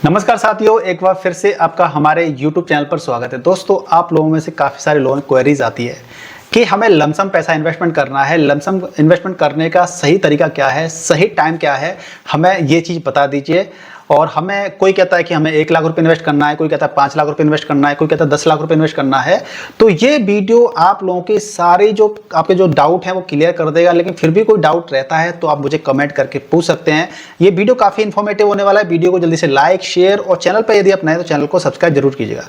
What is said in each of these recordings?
नमस्कार साथियों, एक बार फिर से आपका हमारे YouTube चैनल पर स्वागत है। दोस्तों, आप लोगों में से काफ़ी सारे लोगों की क्वेरीज आती है कि हमें लमसम पैसा इन्वेस्टमेंट करना है। लमसम इन्वेस्टमेंट करने का सही तरीका क्या है, सही टाइम क्या है, हमें ये चीज़ बता दीजिए। और हमें कोई कहता है कि हमें 1 लाख रुपए इन्वेस्ट करना है, कोई कहता है 5 लाख रुपए इन्वेस्ट करना है, कोई कहता है 10 लाख रुपए इन्वेस्ट करना है। तो ये वीडियो आप लोगों के सारे जो आपके जो डाउट हैं वो क्लियर कर देगा। लेकिन फिर भी कोई डाउट रहता है तो आप मुझे कमेंट करके पूछ सकते हैं। ये वीडियो काफ़ी इन्फॉर्मेटिव होने वाला है। वीडियो को जल्दी से लाइक, शेयर और चैनल पर यदि आप नए तो चैनल को सब्सक्राइब जरूर कीजिएगा।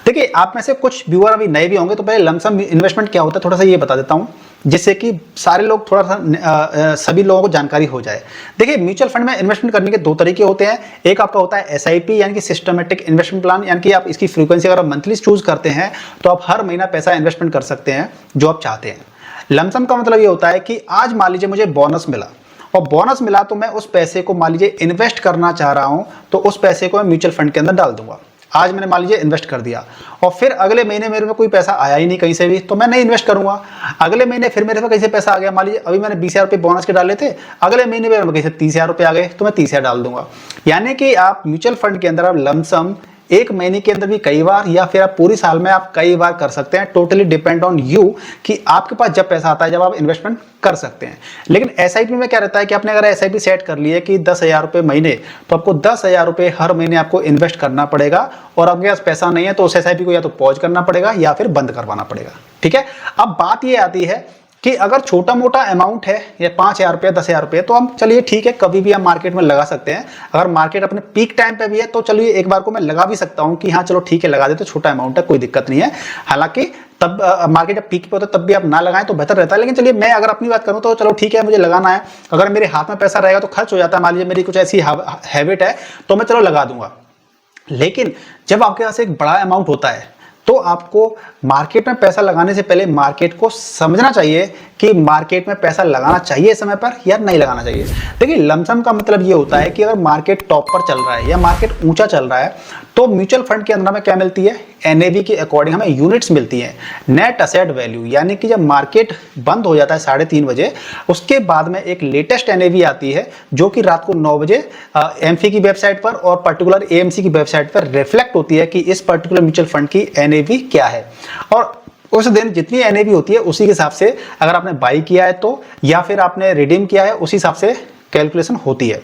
देखिए, आप में से कुछ व्यूअर अभी नए भी होंगे, तो पहले लमसम इन्वेस्टमेंट क्या होता है थोड़ा सा ये बता देता हूँ, जिससे कि सारे लोग थोड़ा सा सभी लोगों को जानकारी हो जाए। देखिए, म्यूचुअल फंड में इन्वेस्टमेंट करने के दो तरीके होते हैं। एक आपका होता है एसआईपी यानी कि सिस्टमेटिक इन्वेस्टमेंट प्लान, यानी कि आप इसकी फ्रीक्वेंसी अगर मंथली चूज करते हैं तो आप हर महीना पैसा इन्वेस्टमेंट कर सकते हैं जो आप चाहते हैं। लमसम का मतलब ये होता है कि आज मान लीजिए मुझे बोनस मिला, और बोनस मिला तो मैं उस पैसे को मान लीजिए इन्वेस्ट करना चाह रहा हूं, तो उस पैसे को मैं म्यूचुअल फंड के अंदर डाल दूंगा। आज मैंने मान लीजिए इन्वेस्ट कर दिया और फिर अगले महीने मेरे में कोई पैसा आया ही नहीं कहीं से भी, तो मैं नहीं इन्वेस्ट करूंगा। अगले महीने फिर मेरे में कहीं से पैसा आ गया, मान लीजिए अभी मैंने 20,000 रुपये बोनस के डाले थे, अगले महीने में कहीं से 30,000 रुपये आ गए तो मैं 30,000 डाल दूंगा। यानी कि आप म्यूचुअल फंड के अंदर आप लमसम एक महीने के अंदर भी कई बार, या फिर आप पूरी साल में आप कई बार कर सकते हैं। टोटली डिपेंड ऑन यू कि आपके पास जब पैसा आता है जब आप इन्वेस्टमेंट कर सकते हैं। लेकिन एसआईपी में क्या रहता है कि आपने अगर एसआईपी सेट कर ली है कि 10,000 रुपये महीने, तो आपको 10,000 रुपये हर महीने आपको इन्वेस्ट करना पड़ेगा। और आपके पास पैसा नहीं है तो उस एसआईपी को या तो पॉज करना पड़ेगा या फिर बंद करवाना पड़ेगा। ठीक है, अब बात ये आती है कि अगर छोटा मोटा अमाउंट है या 5,000 रुपये, 10,000 रुपये, तो हम चलिए ठीक है, कभी भी हम मार्केट में लगा सकते हैं। अगर मार्केट अपने पीक टाइम पे भी है तो चलिए एक बार को मैं लगा भी सकता हूं कि हाँ चलो ठीक है लगा दे, तो छोटा अमाउंट है, कोई दिक्कत नहीं है। हालांकि तब मार्केट जब पीक पे होता है तब भी आप ना लगाएं तो बेहतर रहता है। लेकिन चलिए मैं अगर अपनी बात करूं तो चलो ठीक है, मुझे लगाना है। अगर मेरे हाथ में पैसा रहेगा तो खर्च हो जाता है, मान लीजिए मेरी कुछ ऐसी हैबिट है तो मैं चलो लगा दूंगा। लेकिन जब आपके पास एक बड़ा अमाउंट होता है तो आपको मार्केट में पैसा लगाने से पहले मार्केट को समझना चाहिए कि मार्केट में पैसा लगाना चाहिए समय पर या नहीं लगाना चाहिए। देखिए, लमसम का मतलब ये होता है कि अगर मार्केट टॉप पर चल रहा है या मार्केट ऊंचा चल रहा है तो म्यूचुअल फंड के अंदर हमें क्या मिलती है, एनएवी के अकॉर्डिंग हमें यूनिट्स मिलती हैं, नेट असेट वैल्यू। यानी कि जब मार्केट बंद हो जाता है 3:30 बजे, उसके बाद में एक लेटेस्ट एनएवी आती है जो कि रात को 9 बजे एमफी की वेबसाइट पर और पर्टिकुलर एएमसी की वेबसाइट पर रिफ्लेक्ट होती है कि इस पर्टिकुलर म्यूचुअल फंड की एनएवी क्या है। और उस दिन जितनी एनएवी होती है उसी के हिसाब से अगर आपने बाई किया है तो, या फिर आपने रिडीम किया है, उसी हिसाब से कैलकुलेशन होती है।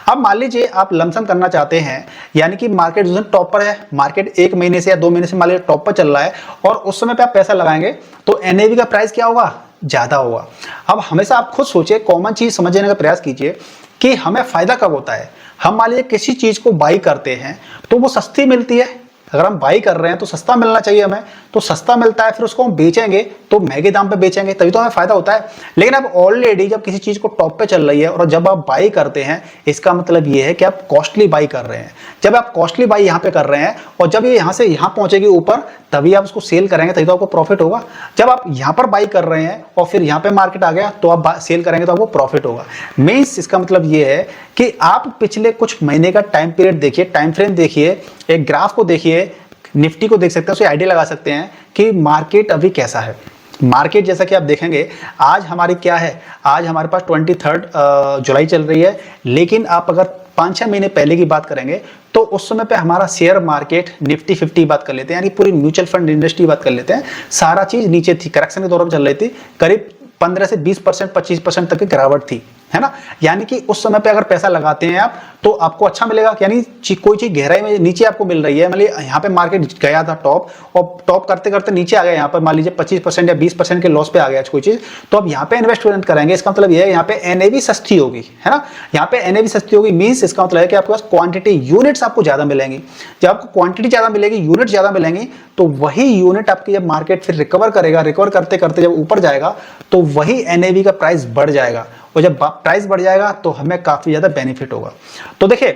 अब मान लीजिए आप लमसम करना चाहते हैं, यानी कि मार्केट जिस दिन टॉप पर है, मार्केट 1 महीने से या 2 महीने से मान लीजिए टॉप पर चल रहा है, और उस समय पे आप पैसा लगाएंगे तो एनएवी का प्राइस क्या होगा, ज्यादा होगा। अब हमेशा आप खुद सोचिए, कॉमन चीज समझने का प्रयास कीजिए कि हमें फायदा कब होता है। हम मान लीजिए किसी चीज को बाई करते हैं तो वो सस्ती मिलती है। अगर हम बाई कर रहे हैं तो सस्ता मिलना चाहिए हमें, तो सस्ता मिलता है, फिर उसको हम बेचेंगे तो महंगे दाम पे बेचेंगे, तभी तो हमें फायदा होता है। लेकिन अब ऑलरेडी जब किसी चीज को टॉप पे चल रही है और जब आप बाई करते हैं, इसका मतलब ये है कि आप कॉस्टली बाई कर रहे हैं। जब आप कॉस्टली बाई यहाँ पे कर रहे हैं और जब ये यहाँ से यहाँ पहुंचेगी ऊपर, तभी आप उसको सेल करेंगे, तभी तो आपको प्रॉफिट होगा। जब आप यहाँ पर बाई कर रहे हैं और फिर यहाँ पे मार्केट आ गया तो आप सेल करेंगे तो आपको प्रॉफिट होगा। मीन्स इसका मतलब ये है कि आप पिछले कुछ महीने का टाइम पीरियड देखिए, टाइम फ्रेम देखिए, एक ग्राफ को देखिए, निफ्टी को देख सकते हैं, उससे आइडिया लगा सकते हैं कि मार्केट अभी कैसा है। मार्केट जैसा कि आप देखेंगे, आज हमारी क्या है, आज हमारे पास 23 जुलाई चल रही है। लेकिन आप अगर 5-6 महीने पहले की बात करेंगे तो उस समय पे हमारा शेयर मार्केट निफ्टी 50 बात कर लेते हैं, यानी पूरी म्यूचुअल फंड इंडस्ट्री बात कर लेते हैं, सारा चीज नीचे थी, करेक्शन के दौरान चल रही थी, करीब 15 से 20%, 25% तक की गिरावट थी, है ना। यानी कि उस समय पे अगर पैसा लगाते हैं आप तो आपको अच्छा मिलेगा। यानी कोई चीज गहराई में नीचे आपको मिल रही है, मान लीजिए यहाँ पे मार्केट गया था टॉप, और टॉप करते करते नीचे आ गया, यहाँ पर मान लीजिए 25% या 20% के लॉस पे आ गया कोई चीज, तो अब यहाँ पे इन्वेस्टमेंट करेंगे। इसका मतलब ये है यहाँ पे एनएवी सस्ती होगी, है ना। यहाँ पे एनएवी सस्ती होगी मीन्स इसका मतलब है कि आपके पास क्वांटिटी यूनिट्स आपको ज्यादा मिलेंगी। जब आपको क्वांटिटी ज्यादा मिलेगी, यूनिट ज्यादा मिलेंगी, तो वही यूनिट आपकी जब मार्केट फिर रिकवर करेगा, रिकवर करते करते जब ऊपर जाएगा तो वही एनएवी का प्राइस बढ़ जाएगा, और जब प्राइस बढ़ जाएगा तो हमें काफी ज्यादा बेनिफिट होगा। तो देखिए,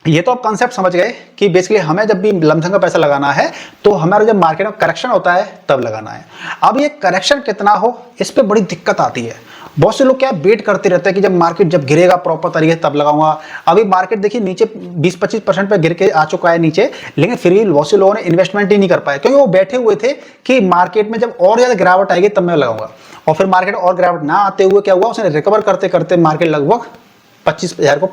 ये तो आप कॉन्सेप्ट समझ गए कि बेसिकली हमें जब भी लमसम का पैसा लगाना है तो हमारा जब मार्केट में करेक्शन होता है तब लगाना है। अब ये करेक्शन कितना हो, इस पे बड़ी दिक्कत आती है। बहुत से लोग क्या वेट करते रहते हैं कि जब मार्केट जब गिरेगा प्रॉपर तरीके से तब लगाऊंगा। अभी मार्केट देखिए नीचे 20-25% पे गिर के आ चुका है नीचे, लेकिन फिर भी बहुत से लोगों ने इन्वेस्टमेंट ही नहीं कर पाए, क्योंकि वो बैठे हुए थे कि मार्केट में जब और ज्यादा गिरावट आएगी तब मैं लगाऊंगा। और फिर मार्केट और गिरावट ना आते हुए क्या हुआ, उसने रिकवर करते करते मार्केट लगभग 25,000 को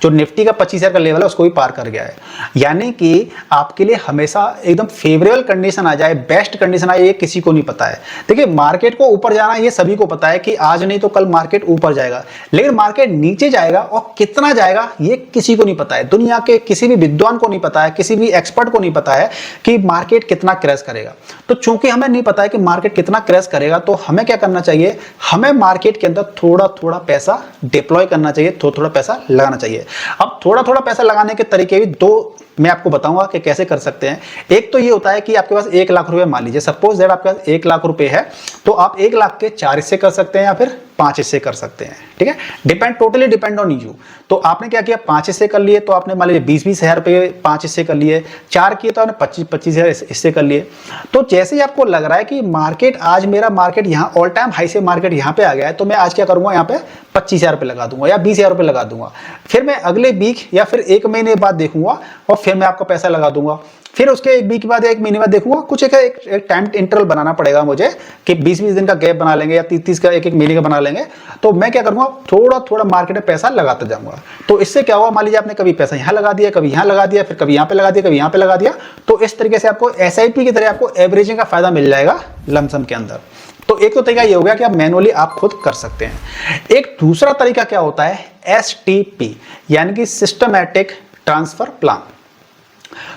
जो निफ्टी का 25,000 का लेवल है उसको भी पार कर गया है। यानी कि आपके लिए हमेशा एकदम फेवरेबल कंडीशन आ जाए, बेस्ट कंडीशन आए, ये किसी को नहीं पता है। देखिए मार्केट को ऊपर जाना ये सभी को पता है कि आज नहीं तो कल मार्केट ऊपर जाएगा, लेकिन मार्केट नीचे जाएगा और कितना जाएगा ये किसी को नहीं पता है। दुनिया के किसी भी विद्वान को नहीं पता है, किसी भी एक्सपर्ट को नहीं पता है कि मार्केट कितना क्रैश करेगा। तो चूंकि हमें नहीं पता है कि मार्केट कितना क्रैश करेगा, तो हमें क्या करना चाहिए, हमें मार्केट के अंदर थोड़ा थोड़ा पैसा डिप्लॉय करना चाहिए, थोड़ा पैसा लगाना चाहिए। अब थोड़ा थोड़ा पैसा लगाने के तरीके भी दो मैं आपको बताऊंगा कि कैसे कर सकते हैं। एक तो ये होता है कि आपके पास 1 लाख रुपए, मान लीजिए सपोज दैट आपके पास 1 लाख रुपए है, तो आप 1 लाख के 4 हिस्से कर सकते हैं या फिर 5 हिस्से कर सकते हैं। ठीक है, टोटली डिपेंड ऑन यू। तो आपने क्या किया, 5 हिस्से कर लिए, तो आपने मान लीजिए 20-20 हजार रुपए 5 हिस्से कर लिए, 4 किए तो आपने 25-25 हजार हिस्से कर लिए। तो जैसे ही आपको लग रहा है कि मार्केट आज मेरा मार्केट यहाँ ऑल टाइम हाई से मार्केट यहाँ पे आ गया है, तो मैं आज क्या करूंगा, यहाँ पे 25,000 रुपए लगा दूंगा या 20,000 रुपए लगा दूंगा। फिर मैं अगले वीक या फिर 1 महीने बाद देखूंगा और फिर मैं आपका पैसा लगा दूंगा। फिर उसके 1 वीक बाद 1 महीने बाद देखूंगा, कुछ एक टाइम इंटरवल बनाना पड़ेगा मुझे कि 20-20 दिन का गैप बना लेंगे या 30-30 का 1-1 महीने का बना लेंगे। तो मैं क्या करूंगा, थोड़ा थोड़ा मार्केट में पैसा लगाते जाऊंगा। तो इससे क्या हुआ, मान लीजिए आपने कभी पैसा यहाँ लगा दिया, कभी यहाँ लगा दिया, फिर कभी यहाँ पे लगा दिया, कभी यहाँ पे लगा दिया, तो इस तरीके से आपको SIP की तरह आपको एवरेजिंग का फायदा मिल जाएगा लमसम के अंदर। तो एक तो तरीका ये हो गया कि आप मैनुअली आप खुद कर सकते हैं। एक दूसरा तरीका क्या होता है, STP यानी कि सिस्टमैटिक ट्रांसफर प्लान।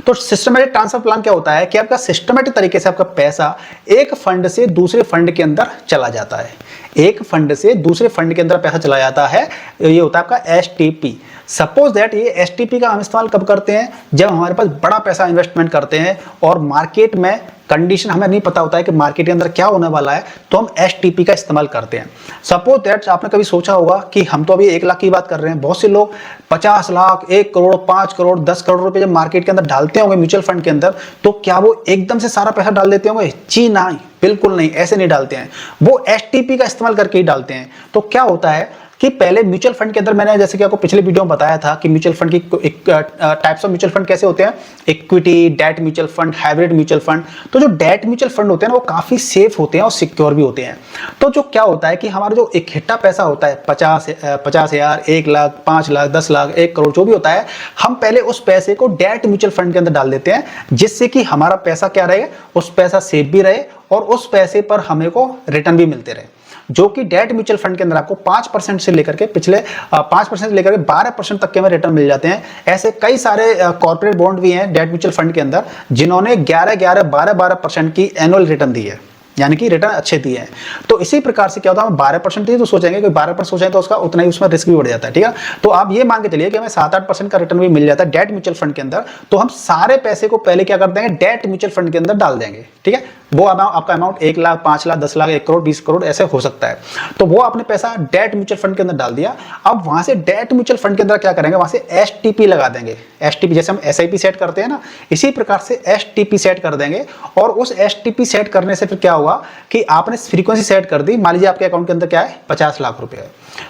तो सिस्टमैटिक ट्रांसफर प्लान क्या होता है कि आपका सिस्टमैटिक तरीके से आपका पैसा एक फंड से दूसरे फंड के अंदर चला जाता है, एक फंड से दूसरे फंड के अंदर पैसा चला जाता है। ये होता है आपका STP। सपोज दैट ये STP का हम इस्तेमाल कब करते हैं, जब हमारे पास बड़ा पैसा इन्वेस्टमेंट करते हैं और मार्केट में कंडीशन हमें नहीं पता होता है कि मार्केट के अंदर क्या होने वाला है, तो हम STP का इस्तेमाल करते हैं। सपोज दैट आपने कभी सोचा होगा कि हम तो अभी 1 लाख की बात कर रहे हैं, बहुत से लोग 50 लाख, 1 करोड़, 5 करोड़, 10 करोड़ रुपए जब मार्केट के अंदर डालते होंगे म्यूचुअल फंड के अंदर, तो क्या वो एकदम से सारा पैसा डाल देते होंगे? जी नहीं, बिल्कुल नहीं, ऐसे नहीं डालते हैं। वो STP का इस्तेमाल करके ही डालते हैं। तो क्या होता है कि पहले म्यूचुअल फंड के अंदर, मैंने जैसे कि आपको पिछले वीडियो में बताया था कि म्यूचुअल फंड की टाइप्स ऑफ म्यूचुअल फंड कैसे होते हैं, equity, debt mutual fund, hybrid mutual fund. तो जो डेट म्यूचुअल फंड होते हैं ना, वो काफी सेफ होते हैं और सिक्योर भी होते हैं। तो जो क्या होता है कि हमारा जो इकट्ठा पैसा होता है 50,000, 1 लाख, 5 लाख, 10 लाख, 1 करोड़, जो भी होता है, हम पहले उस पैसे को डेट म्यूचुअल फंड के अंदर डाल देते हैं, जिससे कि हमारा पैसा क्या रहे, उस पैसा सेफ भी रहे और उस पैसे पर हमें को रिटर्न भी मिलते रहे। जो कि डेट म्यूचुअल फंड के अंदर आपको 5% से लेकर के पिछले 5% से लेकर के 12% तक के में रिटर्न मिल जाते हैं। ऐसे कई सारे कॉर्पोरेट बॉन्ड भी हैं डेट म्यूचुअल फंड के अंदर, जिन्होंने 11-11, 12-12% की एनुअल रिटर्न दी है, यानी कि रिटर्न अच्छे दिए हैं। तो इसी प्रकार से क्या होता है, हम 12% दिए तो सोचेंगे कि 12% सोचें तो उसका उतना ही उसमें रिस्क भी बढ़ जाता है। ठीक है, तो आप ये मान के चलिए कि हमें 7-8% का रिटर्न भी मिल जाता है डेट म्यूचुअल फंड के अंदर। तो हम सारे पैसे को पहले क्या कर देंगे, डेट म्यूचुअल फंड के अंदर डाल देंगे। ठीक है, वो आपका अमाउंट 1 लाख, 5 लाख, 10 लाख, 1 करोड़, 20 करोड़ ऐसे हो सकता है। तो वो आपने पैसा डेट म्यूचुअल फंड के अंदर डाल दिया। अब वहां से डेट म्यूचुअल फंड के अंदर क्या करेंगे, वहां से STP लगा देंगे। STP जैसे हम SIP सेट करते हैं ना, इसी प्रकार से STP सेट कर देंगे। और उस STP सेट करने से फिर क्या होगा कि आपने फ्रीक्वेंसी सेट कर दी। मान लीजिए आपके अकाउंट के अंदर क्या है, 50 लाख रुपए है,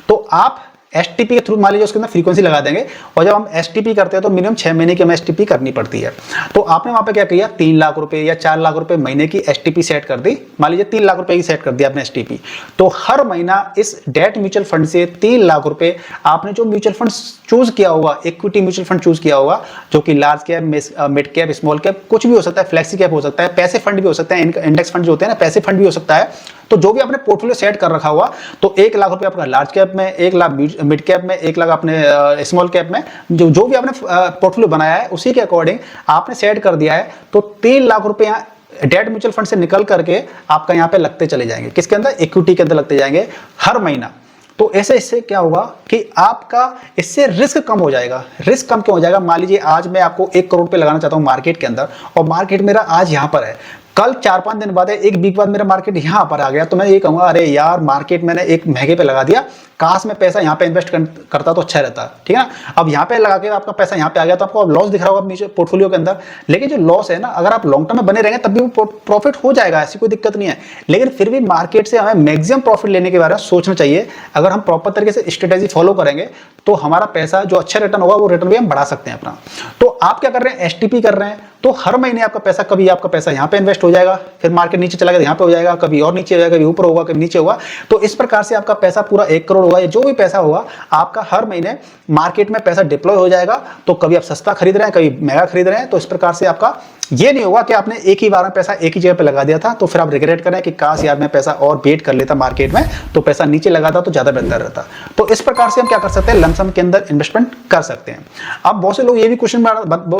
तो आप STP के थ्रू मान लीजिए उसके अंदर फ्रीक्वेंसी लगा देंगे। और जब हम STP करते हैं तो मिनिमम 6 महीने की हमें STP करनी पड़ती है। तो आपने वहां पे क्या किया, 3 लाख रुपए या 4 लाख रुपए महीने की STP सेट कर दी। मान लीजिए 3 लाख रुपए की सेट कर दी आपने STP। तो हर महीना इस डेट म्यूचुअल फंड से 3 लाख रुपए आपने जो म्यूचुअल फंड चूज किया होगा, इक्विटी म्यूचुअल फंड चूज किया होगा, जो कि large cap, mid cap, small cap, कुछ भी हो सकता है, फ्लेक्सी कैप हो सकता है, पैसे फंड भी हो सकता है, इंडेक्स फंड जो होते हैं ना, पैसे फंड भी हो सकता है। तो जो भी आपने पोर्टफोलियो सेट कर रखा हुआ, तो 1 लाख रुपए आपका लार्ज कैप में, 1 लाख मिड कैप में, 1 लाख अपने स्मॉल कैप में, जो भी आपने पोर्टफोलियो बनाया है उसी के अकॉर्डिंग आपने सेट कर दिया है। तो 3 लाख रुपए यहाँ डेट म्यूचुअल फंड से निकल करके आपका यहाँ पे लगते चले जाएंगे, किसके अंदर, इक्विटी के अंदर लगते जाएंगे हर महीना। तो ऐसे इससे क्या होगा कि आपका इससे रिस्क कम हो जाएगा। रिस्क कम क्यों हो जाएगा, मान लीजिए आज मैं आपको 1 करोड़ पे लगाना चाहता हूं मार्केट के अंदर, और मार्केट मेरा आज यहां पर है, कल 4-5 दिन बाद, 1 वीक बाद मेरा मार्केट यहां पर आ गया, तो मैं ये कहूंगा अरे यार मार्केट मैंने एक महंगे पे लगा दिया, काश में पैसा यहाँ पे इन्वेस्ट करता तो अच्छा रहता। ठीक है ना, अब यहाँ पे लगा के आपका पैसा यहाँ पे आ गया तो आपको लॉस दिख रहा होगा नीचे पोर्टफोलियो के अंदर। लेकिन जो लॉस है ना, अगर आप लॉन्ग टर्म में बने रहेंगे तब भी वो प्रॉफिट हो जाएगा, ऐसी कोई दिक्कत नहीं है। लेकिन फिर भी मार्केट से हमें मैक्सिमम प्रॉफिट लेने के बारे में सोचना चाहिए। अगर हम प्रॉपर तरीके से स्ट्रेटेजी फॉलो करेंगे तो हमारा पैसा जो अच्छा रिटर्न होगा वो रिटर्न भी हम बढ़ा सकते हैं अपना। तो आप क्या कर रहे हैं, एसटीपी कर रहे हैं, तो हर महीने आपका पैसा, कभी आपका पैसा यहाँ पे इन्वेस्ट हो जाएगा, फिर मार्केट नीचे चला गया यहाँ पे हो जाएगा, कभी और नीचे हो जाएगा, कभी ऊपर होगा, कभी नीचे होगा। तो इस प्रकार से आपका पैसा पूरा 1 करोड़ होगा या जो भी पैसा होगा आपका हर महीने मार्केट में पैसा डिप्लॉय हो जाएगा। तो कभी आप सस्ता खरीद रहे हैं, कभी महंगा खरीद रहे हैं, तो इस प्रकार से आपका ये नहीं होगा कि आपने एक ही बार में पैसा एक ही जगह पे लगा दिया था तो फिर आप रिग्रेट करें कि काश यार मैं पैसा और वेट कर लेता मार्केट में तो पैसा नीचे लगाता तो ज्यादा बेहतर रहता। तो इस प्रकार से हम क्या कर सकते हैं, लमसम के अंदर इन्वेस्टमेंट कर सकते हैं। अब बहुत से लोग ये भी क्वेश्चन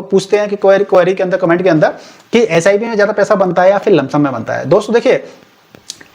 पूछते हैं कि क्वेरी के अंदर, कमेंट के अंदर, कि एसआईपी में ज्यादा पैसा बनता है या फिर लमसम में बनता है। दोस्तों देखिए,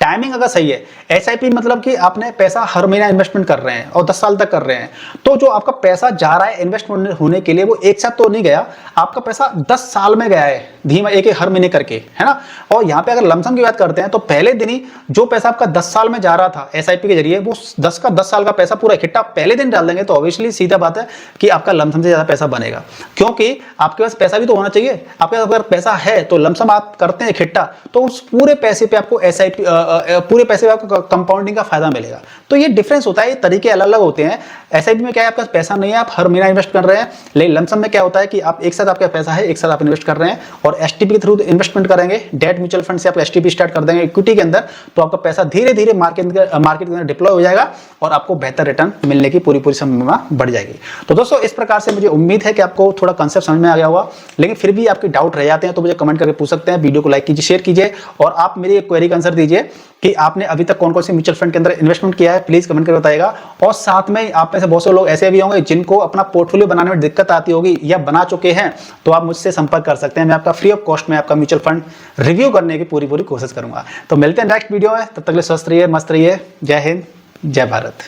टाइमिंग अगर सही है, एसआईपी मतलब कि आपने पैसा हर महीना इन्वेस्टमेंट कर रहे हैं और 10 साल तक कर रहे हैं, तो जो आपका पैसा जा रहा है इन्वेस्टमेंट होने के लिए वो एक साथ तो नहीं गया, आपका पैसा 10 साल में गया है धीमा एक हर महीने करके, है ना। और यहाँ पे अगर लमसम की बात करते हैं तो पहले दिन ही जो पैसा आपका 10 साल में जा रहा था एसआईपी के जरिए, वो 10 साल का पैसा पूरा इकट्ठा पहले दिन डाल देंगे तो ऑब्वियसली सीधा बात है कि आपका लमसम से ज्यादा पैसा बनेगा, क्योंकि आपके पास पैसा भी तो होना चाहिए। आपके पास अगर पैसा है तो लमसम आप करते हैं इकट्ठा, तो उस पूरे पैसे पे आपको एसआईपी पूरे पैसे में आपको कंपाउंडिंग का फायदा मिलेगा। तो ये डिफरेंस होता है, ये तरीके अलग अलग होते हैं। एसआईपी में क्या है, आपका पैसा नहीं है, आप हर महीना इन्वेस्ट कर रहे हैं, लेकिन लमसम में क्या होता है कि आप एक साथ आपका पैसा है, एक साथ आप इन्वेस्ट कर रहे हैं और एसटीपी के थ्रू इन्वेस्टमेंट करेंगे। डेट म्यूचुअल फंड से आप एसटीपी स्टार्ट कर देंगे इक्विटी के अंदर, तो आपका पैसा धीरे धीरे मार्केट के अंदर डिप्लॉय हो जाएगा और आपको बेहतर रिटर्न मिलने की पूरी संभावना बढ़ जाएगी। तो दोस्तों इस प्रकार से मुझे उम्मीद है कि आपको थोड़ा कंसेप्ट समझ में आ गया होगा, लेकिन फिर भी आपके डाउट रह जाते हैं तो मुझे कमेंट करके पूछ सकते हैं। वीडियो को लाइक कीजिए, शेयर कीजिए और आप मेरी क्वेरी का आंसर दीजिए कि आपने अभी तक कौन कौन से म्यूचुअल फंड के अंदर इन्वेस्टमेंट किया है, प्लीज कमेंट करके बताइएगा। और साथ में आप में से बहुत से लोग ऐसे भी होंगे जिनको अपना पोर्टफोलियो बनाने में दिक्कत आती होगी या बना चुके हैं, तो आप मुझसे संपर्क कर सकते हैं। मैं आपका फ्री ऑफ कॉस्ट में आपका म्यूचुअल फंड रिव्यू करने की पूरी कोशिश करूंगा। तो मिलते हैं नेक्स्ट वीडियो में, तब तक के लिए स्वस्थ रहिए, मस्त रहिए। जय हिंद, जय भारत।